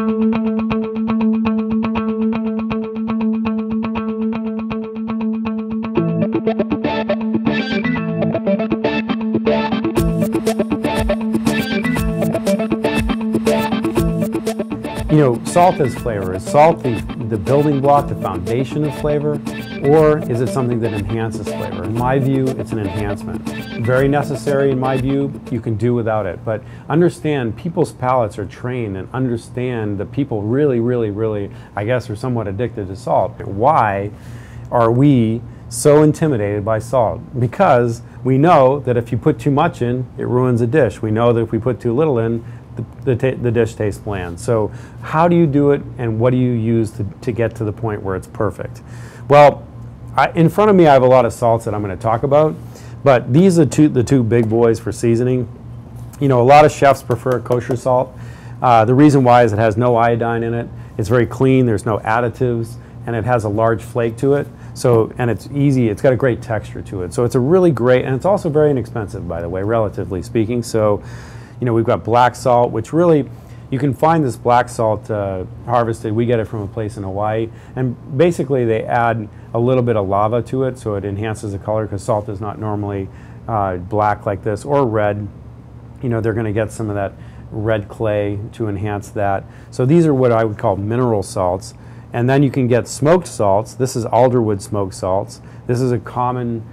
You know, salt as flavor. Is salt the building block, the foundation of flavor, or is it something that enhances flavor? In my view, it's an enhancement. Very necessary in my view, you can do without it. But understand, people's palates are trained and understand that people really, I guess, are somewhat addicted to salt. Why are we so intimidated by salt? Because we know that if you put too much in, it ruins a dish. We know that if we put too little in, the dish tastes bland. So how do you do it, and what do you use to get to the point where it's perfect? Well, in front of me I have a lot of salts that I'm going to talk about, but these are the two big boys for seasoning. You know, a lot of chefs prefer kosher salt. The reason why is it has no iodine in it, it's very clean, there's no additives, and it has a large flake to it. So, and it's easy, it's got a great texture to it. So it's a really great, and it's also very inexpensive, by the way, relatively speaking. So, you know, we've got black salt, which really, you can find this black salt harvested. We get it from a place in Hawaii. And basically they add a little bit of lava to it, so it enhances the color, because salt is not normally black like this, or red. You know, they're going to get some of that red clay to enhance that. So these are what I would call mineral salts. And then you can get smoked salts. This is alderwood smoked salts. This is a common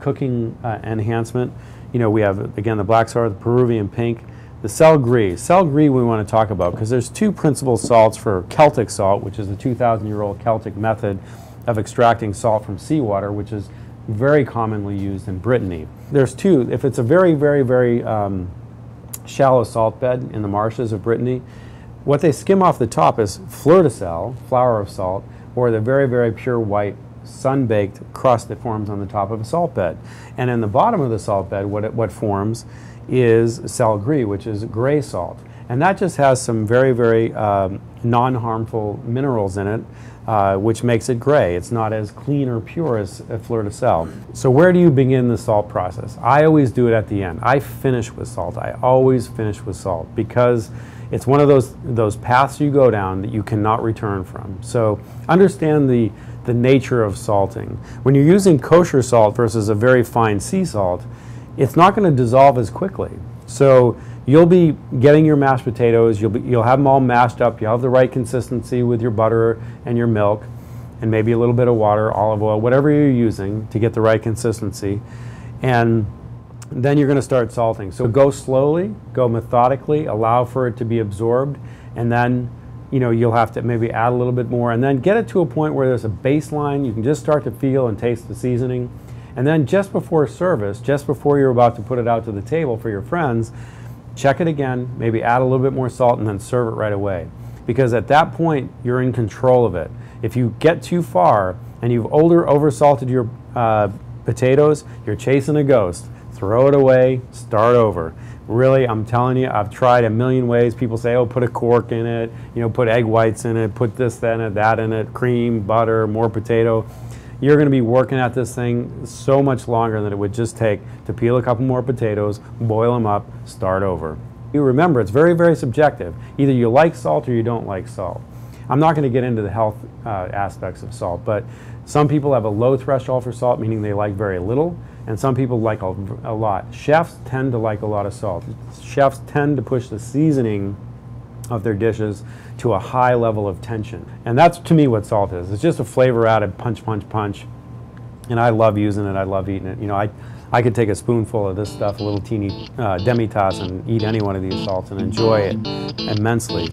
cooking enhancement. You know, we have, again, the black salt, the Peruvian pink, the sal gris. Sal gris we want to talk about, because there's two principal salts for Celtic salt, which is the 2,000-year-old Celtic method of extracting salt from seawater, which is very commonly used in Brittany. There's two. If it's a very shallow salt bed in the marshes of Brittany, what they skim off the top is fleur de sel, flour of salt, or the very pure white sun-baked crust that forms on the top of a salt bed. And in the bottom of the salt bed, what forms is sal gris, which is gray salt. And that just has some very non-harmful minerals in it, which makes it gray. It's not as clean or pure as a fleur de sel. So where do you begin the salt process? I always do it at the end. I finish with salt. I always finish with salt, because it's one of those paths you go down that you cannot return from. So understand the nature of salting. When you're using kosher salt versus a very fine sea salt, it's not going to dissolve as quickly. So you'll be getting your mashed potatoes, you'll have them all mashed up, you'll have the right consistency with your butter and your milk, and maybe a little bit of water, olive oil, whatever you're using to get the right consistency. And then you're going to start salting. So go slowly, go methodically, allow for it to be absorbed, and then, you know, you'll have to maybe add a little bit more, and then get it to a point where there's a baseline. You can just start to feel and taste the seasoning. And then just before service, just before you're about to put it out to the table for your friends, check it again, maybe add a little bit more salt, and then serve it right away. Because at that point, you're in control of it. If you get too far and you've over-salted your potatoes, you're chasing a ghost. Throw it away, start over. Really, I'm telling you, I've tried a million ways. People say, oh, put a cork in it, you know, put egg whites in it, put this, that in it, cream, butter, more potato. You're going to be working at this thing so much longer than it would just take to peel a couple more potatoes, boil them up, start over. You remember, it's very subjective. Either you like salt or you don't like salt. I'm not going to get into the health aspects of salt, but some people have a low threshold for salt, meaning they like very little, and some people like a lot. Chefs tend to like a lot of salt. Chefs tend to push the seasoning of their dishes to a high level of tension. And that's, to me, what salt is. It's just a flavor added punch. And I love using it. I love eating it. You know, I could take a spoonful of this stuff, a little teeny demi-tasse, and eat any one of these salts and enjoy it immensely.